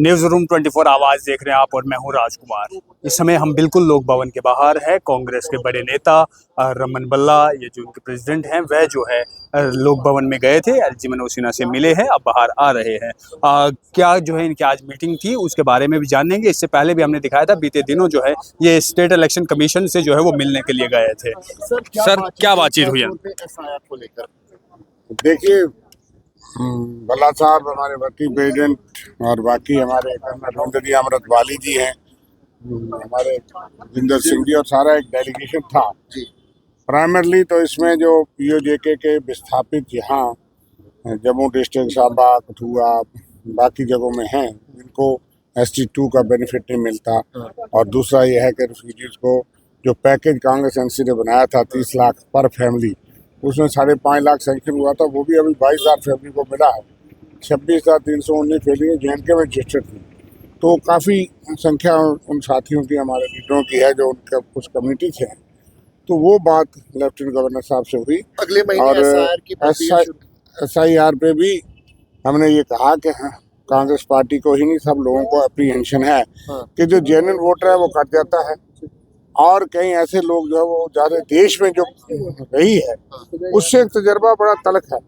News room 24 आवाज़ देख रहे हैं आप और मैं हूं राजकुमार। इस समय हम बिल्कुल लोक भवन के बाहर है। कांग्रेस के बड़े नेता रमन बल्ला, ये जो उनके प्रेसिडेंट हैं, वह जो है लोक भवन में गए थे, एलजी मनोज सिन्हा से मिले हैं, अब बाहर आ रहे हैं। क्या जो है इनकी आज मीटिंग थी उसके बारे में भी जानेंगे। इससे पहले भी हमने दिखाया था, बीते दिनों जो है ये स्टेट इलेक्शन कमीशन से जो है वो मिलने के लिए गए थे। सर क्या बातचीत हुई है? देखिए, भल्ला साहब हमारे वर्किंग प्रेसिडेंट और बाकी हमारे कर्नल अमृत वाली जी हैं, हमारे जिंदर सिंह जी और सारा एक डेलीगेशन था। प्राइमरली तो इसमें जो पीओजेके के विस्थापित यहाँ जम्मू डिस्ट्रिक्ट, सांबा, कठुआ, बाकी जगहों में हैं, जिनको ST2 का बेनिफिट नहीं मिलता। और दूसरा यह है कि रेफ्यूजीज को जो पैकेज कांग्रेस एनसी ने बनाया था 30 लाख पर फैमिली, उसमें 5.5 लाख सैंक्शन हुआ था, वो भी अभी 22,000 फैमिली को मिला है। 26,319 फैमिली JNK में रजिस्टर्ड थी। तो काफ़ी संख्या उन साथियों की, हमारे लीडरों की है जो उनका कुछ कम्युनिटी थे। तो वो बात लेफ्टिनेंट गवर्नर साहब से हुई। अगले महीने और SIR पे भी हमने ये कहा कि कांग्रेस पार्टी को ही नहीं, सब लोगों को अप्रीहेंशन है कि जो जेन्युइन वोटर है वो कट जाता है, और कई ऐसे लोग जो है वो ज़्यादा देश में जो रही है उससे एक तजर्बा बड़ा तल्ख है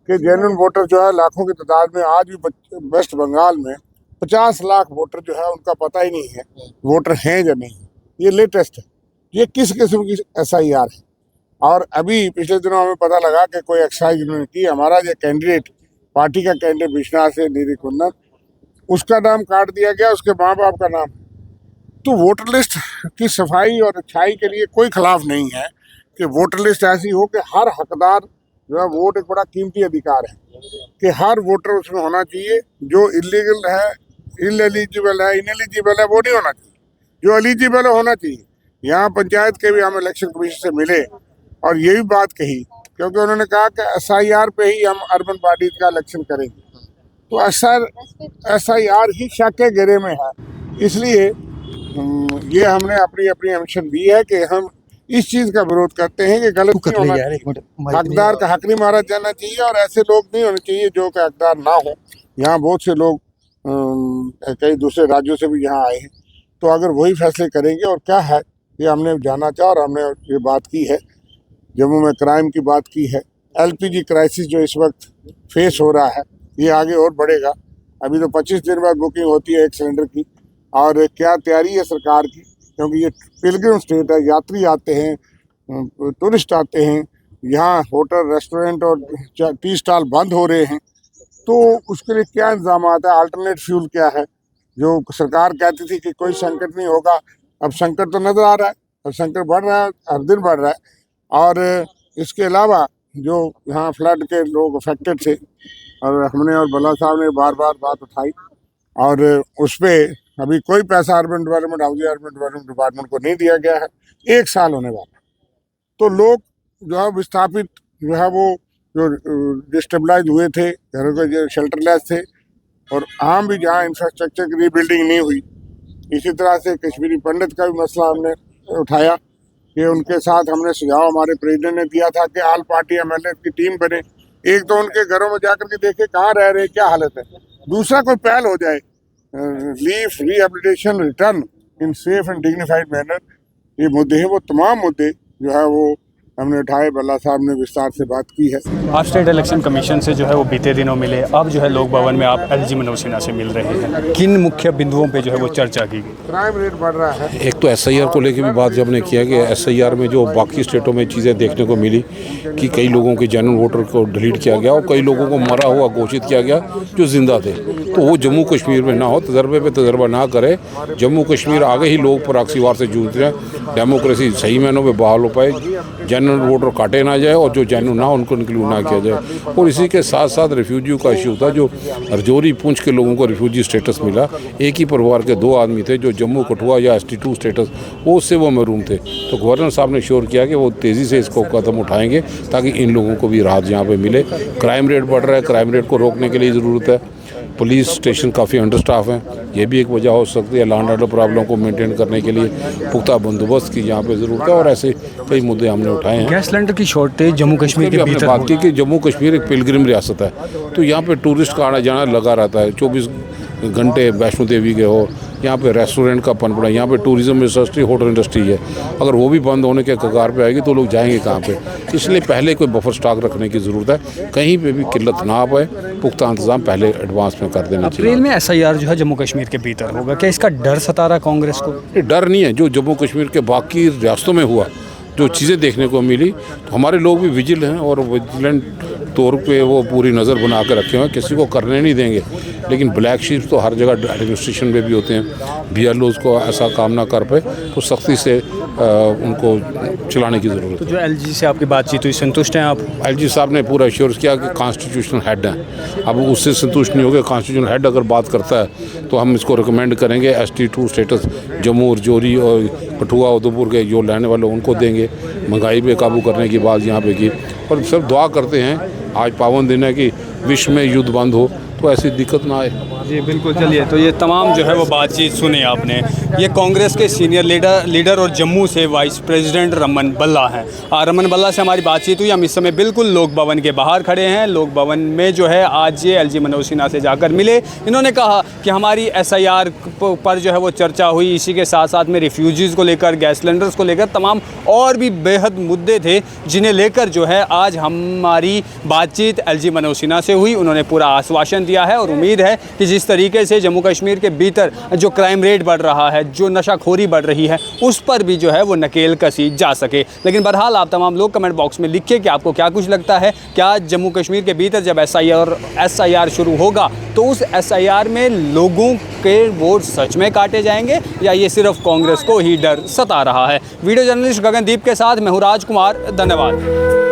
कि जेन्युइन वोटर जो है लाखों की तादाद में आज भी वेस्ट बंगाल में 50 लाख वोटर जो है उनका पता ही नहीं है वोटर हैं या नहीं। ये लेटेस्ट है, ये किस किस्म की SIR है। और अभी पिछले दिनों हमें पता लगा कि कोई एक्सरसाइज उन्होंने की, हमारा जो कैंडिडेट, पार्टी का कैंडिडेट विश्वनाथ से नीरी कुन्नर, उसका नाम काट दिया गया, उसके माँ बाप का नाम। तो वोटर लिस्ट की सफाई और अच्छाई के लिए कोई खिलाफ नहीं है कि वोटर लिस्ट ऐसी हो कि हर हकदार जो है, वोट एक बड़ा कीमती अधिकार है कि हर वोटर उसमें होना चाहिए। जो इलीगल है, इनएलिजिबल है, वो नहीं होना चाहिए, जो एलिजिबल होना चाहिए। यहाँ पंचायत के भी हम इलेक्शन कमीशन से मिले और ये भी बात कही, क्योंकि उन्होंने कहा कि SIR पे ही हम अर्बन पार्टीज का इलेक्शन करेंगे। तो SIR ही शक के घेरे में है, इसलिए ये हमने अपनी एमिशन दी है कि हम इस चीज का विरोध करते हैं कि गलत नहीं होना चाहिए, हकदार का हक नहीं मारा जाना चाहिए, और ऐसे लोग नहीं होने चाहिए जो कि हकदार ना हो। यहाँ बहुत से लोग कई दूसरे राज्यों से भी यहाँ आए हैं, तो अगर वही फैसले करेंगे। और क्या है, ये हमने जाना चाहा और हमने ये बात की है, जम्मू में क्राइम की बात की है, LPG क्राइसिस जो इस वक्त फेस हो रहा है, ये आगे और बढ़ेगा। अभी तो 25 दिन बाद बुकिंग होती है एक सिलेंडर की, और क्या तैयारी है सरकार की, क्योंकि ये पिलग्रिम स्टेट है, यात्री आते हैं, टूरिस्ट आते हैं, यहाँ होटल, रेस्टोरेंट और टी स्टॉल बंद हो रहे हैं। तो उसके लिए क्या इंतजाम है, अल्टरनेट फ्यूल क्या है? जो सरकार कहती थी कि कोई संकट नहीं होगा, अब संकट तो नज़र आ रहा है, अब संकट बढ़ रहा है, हर दिन बढ़ रहा है। और इसके अलावा जो यहाँ फ्लड के लोग अफेक्टेड थे, और हमने और बल्ला साहब ने बार बार बात उठाई, और उस पर अभी कोई पैसा urban development, housing urban development department को नहीं दिया गया है। 1 साल होने वाला, तो लोग जो है विस्थापित जो है वो जो डिस्टेबलाइज हुए थे, घरों के जो शेल्टरलेस थे, और आम भी जहाँ इंफ्रास्ट्रक्चर की रीबिल्डिंग नहीं हुई। इसी तरह से कश्मीरी पंडित का भी मसला हमने उठाया कि उनके साथ हमने सुझाव हमारे प्रेसिडेंट ने दिया था कि ऑल पार्टी MLA की टीम बने, एक तो उनके घरों में जाकर के देखे कहाँ रह रहे, क्या हालत है, दूसरा कोई पहल हो जाए, leaf rehabilitation, return in safe and dignified manner. ये मुद्दे हैं, वो तमाम मुद्दे जो है वो हमने उठाए, बल्ला साहब ने विस्तार से बात की है। आप स्टेट इलेक्शन कमीशन से जो है वो बीते दिनों मिले, अब जो है लोक भवन में आप एलजी मनोज सिन्हा से मिल रहे हैं। किन मुख्य बिंदुओं पे जो है वो चर्चा की गई? क्राइम रेट बढ़ रहा है। एक तो SIR को लेकर भी बात जब ने किया कि SIR में जो बाकी स्टेटों में चीज़ें देखने को मिली कि कई लोगों के जेन्युइन वोटर को डिलीट किया गया और कई लोगों को मरा हुआ घोषित किया गया जो जिंदा थे, तो वो जम्मू कश्मीर में ना हो, तजर्बे पे तजर्बा ना करे। जम्मू कश्मीर आगे ही लोग प्रॉक्सीवार से जूझ रहे हैं, डेमोक्रेसी सही मायनों में बहाल हो पाए, जेन्युइन वोटर काटे ना जाए और जो जेन्युइन ना उनको इंक्लूड ना किया जाए। और इसी के साथ साथ रिफ्यूजियों का इशू था, जो रजौरी पुंछ के लोगों को रिफ्यूजी स्टेटस मिला। एक ही परिवार के 2 आदमी थे जो जम्मू कठुआ या ST2 स्टेटस वो उससे वो महरूम थे। तो गवर्नर साहब ने श्योर किया कि वो तेज़ी से इसको कदम उठाएंगे ताकि इन लोगों को भी राहत यहाँ पे मिले। क्राइम रेट बढ़ रहा है, क्राइम रेट को रोकने के लिए ज़रूरत है। पुलिस स्टेशन काफ़ी अंडर स्टाफ हैं, ये भी एक वजह हो सकती है। लॉ एंड ऑर्डर प्रॉब्लम को मेंटेन करने के लिए पुख्ता बंदोबस्त की यहाँ पे ज़रूरत है, और ऐसे कई मुद्दे हमने उठाए हैं। गैस सिलेंडर की शॉर्टेज जम्मू कश्मीर के भीतर बात की कि जम्मू कश्मीर एक पिलग्रिम रियासत है, तो यहाँ पे टूरिस्ट का आना जाना लगा रहता है। 24 घंटे वैष्णो देवी गए हो, यहाँ पे रेस्टोरेंट का पन पड़ा, यहाँ पे टूरिज्म इंडस्ट्री, होटल इंडस्ट्री है, अगर वो भी बंद होने के कगार पे आएगी तो लोग जाएंगे कहाँ पे। इसलिए पहले कोई बफर स्टॉक रखने की ज़रूरत है, कहीं पे भी किल्लत ना पाए, पुख्ता इंतजाम पहले एडवांस में कर देना चाहिए। अप्रैल में SIR जो है जम्मू कश्मीर के भीतर होगा, क्या इसका डर सता रहा कांग्रेस को? ये डर नहीं है, जो जम्मू कश्मीर के बाकी रियासतों में हुआ, जो चीज़ें देखने को मिली, तो हमारे लोग भी विजिल हैं और विजिलेंट तौर पे वो पूरी नज़र बना के रखे हुए हैं, किसी को करने नहीं देंगे। लेकिन ब्लैक शीप्स तो हर जगह एडमिनिस्ट्रेशन में भी होते हैं, BLOs को ऐसा काम ना कर पाए तो सख्ती से उनको चलाने की ज़रूरत है। तो जो LG से आपकी बातचीत हुई, संतुष्ट हैं आप? LG साहब ने पूरा एश्योर किया कि कॉन्स्टिट्यूशनल हेड हैं, अब उससे संतुष्ट नहीं हो गए। कॉन्स्टिट्यूशनल हेड अगर बात करता है तो हम इसको रिकमेंड करेंगे ST2 स्टेटस जम्मू, राजौरी और कठुआ, उधमपुर के जो लेने वाले उनको देंगे। महंगाई पे काबू करने की बात यहाँ पे की, और सब दुआ करते हैं आज पावन दिन है कि विश्व में युद्ध बंद हो तो ऐसी दिक्कत ना आए। जी बिल्कुल। चलिए, तो ये तमाम जो है वो बातचीत सुनी आपने। ये कांग्रेस के सीनियर लीडर और जम्मू से वाइस प्रेसिडेंट रमन बल्ला हैं। रमन बल्ला से हमारी बातचीत हुई। हम इस समय बिल्कुल लोक भवन के बाहर खड़े हैं। लोक भवन में जो है आज ये LG मनोज सिन्हा से जाकर मिले। इन्होंने कहा कि हमारी SIR पर जो है वो चर्चा हुई, इसी के साथ साथ में रिफ्यूजीज़ को लेकर, गैस सिलेंडर्स को लेकर, तमाम और भी बेहद मुद्दे थे जिन्हें लेकर जो है आज हमारी बातचीत LG मनोज सिन्हा से हुई। उन्होंने पूरा आश्वासन दिया है और उम्मीद है कि जिस तरीके से जम्मू कश्मीर के भीतर जो क्राइम रेट बढ़ रहा है, जो नशाखोरी बढ़ रही है, उस पर भी जो है वो नकेल कसी जा सके। लेकिन बहरहाल आप तमाम लोग कमेंट बॉक्स में लिखिए कि आपको क्या कुछ लगता है। क्या जम्मू कश्मीर के भीतर जब SIR शुरू होगा तो उस SIR में लोगों के वोट सच में काटे जाएंगे या ये सिर्फ कांग्रेस को ही डर सता रहा है? वीडियो जर्नलिस्ट गगनदीप के साथ मैं हूँ राजकुमार। धन्यवाद।